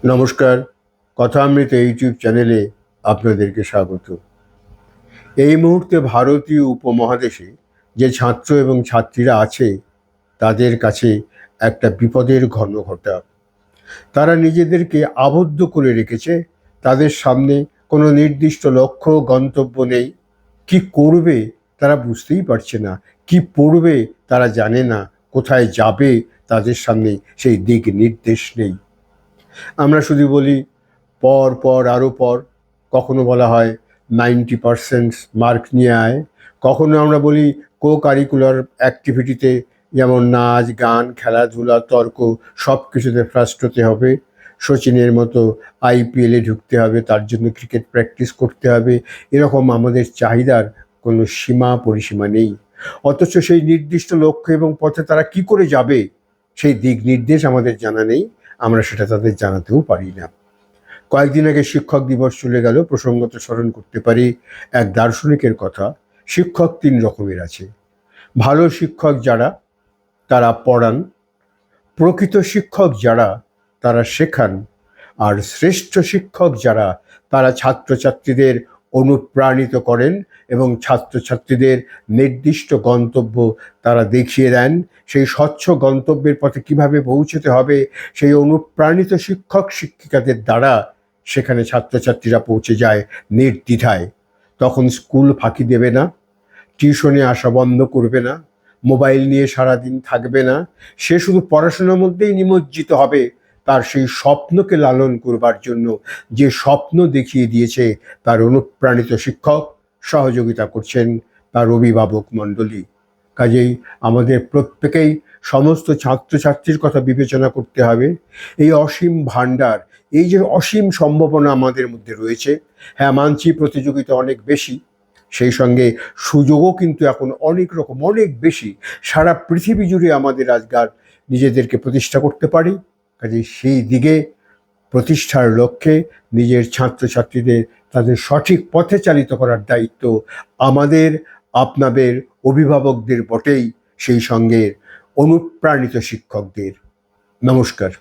নমস্কার। কথামৃত ইউটিউব চ্যানেলে আপনাদেরকে স্বাগত। এই মুহূর্তে ভারতীয় উপমহাদেশে যে ছাত্র এবং ছাত্রীরা আছে তাদের কাছে একটা বিপদের ঘটা। তারা নিজেদেরকে আবদ্ধ করে রেখেছে। তাদের সামনে কোনো নির্দিষ্ট লক্ষ্য গন্তব্য নেই। কি করবে তারা বুঝতেই পারছে না, কি পড়বে তারা জানে না, কোথায় যাবে তাদের সামনে সেই দিক নির্দেশ নেই। আমরা শুধু বলি পর পর আরও পর। কখনো বলা হয় 90% মার্ক নিয়ে আয়। কখনো আমরা বলি কারিকুলার অ্যাক্টিভিটিতে, যেমন নাচ গান খেলাধুলা তর্ক, সব কিছুতে ফার্স্ট হতে হবে। সচিনের মতো আইপিএলে ঢুকতে হবে, তার জন্য ক্রিকেট প্র্যাকটিস করতে হবে। এরকম আমাদের চাহিদার কোনো সীমা পরিসীমা নেই। অথচ সেই নির্দিষ্ট লক্ষ্য এবং পথে তারা কি করে যাবে সেই দিক নির্দেশ আমাদের জানা নেই। আমরা সেটা তাদের জানাতেও পারি না। কয়েকদিন আগে শিক্ষক দিবস চলে গেল, প্রসঙ্গত স্মরণ করতে পারি এক দার্শনিকের কথা। শিক্ষক তিন রকমের আছে। ভালো শিক্ষক যারা, তারা পড়ান। প্রকৃত শিক্ষক যারা, তারা শেখান। আর শ্রেষ্ঠ শিক্ষক যারা, তারা ছাত্রছাত্রীদের অনুপ্রাণিত করেন এবং ছাত্রছাত্রীদের নির্দিষ্ট গন্তব্য তারা দেখিয়ে দেন। সেই স্বচ্ছ গন্তব্যের পথে কিভাবে পৌঁছতে হবে সেই অনুপ্রাণিত শিক্ষক শিক্ষিকাদের দ্বারা সেখানে ছাত্রছাত্রীরা পৌঁছে যায় নির্দ্বিধায়। তখন স্কুল ফাঁকি দেবে না, টিউশনে আসা বন্ধ করবে না, মোবাইল নিয়ে সারাদিন থাকবে না। সে শুধু পড়াশোনার মধ্যেই নিমজ্জিত হবে। তার সেই স্বপ্নকে লালন করবার জন্য যে স্বপ্ন দেখিয়ে দিয়েছে তার অনুপ্রাণিত শিক্ষক, সহযোগিতা করছেন তার অভিভাবক মণ্ডলী। কাজেই আমাদের প্রত্যেকেই সমস্ত ছাত্রছাত্রীর কথা বিবেচনা করতে হবে। এই অসীম ভাণ্ডার, এই যে অসীম সম্ভাবনা আমাদের মধ্যে রয়েছে, হ্যাঁ মানছি প্রতিযোগিতা অনেক বেশি, সেই সঙ্গে সুযোগও কিন্তু এখন অনেক রকম, অনেক বেশি। সারা পৃথিবী জুড়ে আমাদের আজকাল নিজেদেরকে প্রতিষ্ঠা করতে পারি। কাজেই সেই দিকে প্রতিষ্ঠার লক্ষ্যে নিজের ছাত্রছাত্রীদের তাদের সঠিক পথে চালিত করার দায়িত্ব আমাদের, আপনাদের, অভিভাবকদের বটেই, সেই সঙ্গে অনুপ্রাণিত শিক্ষকদের। নমস্কার।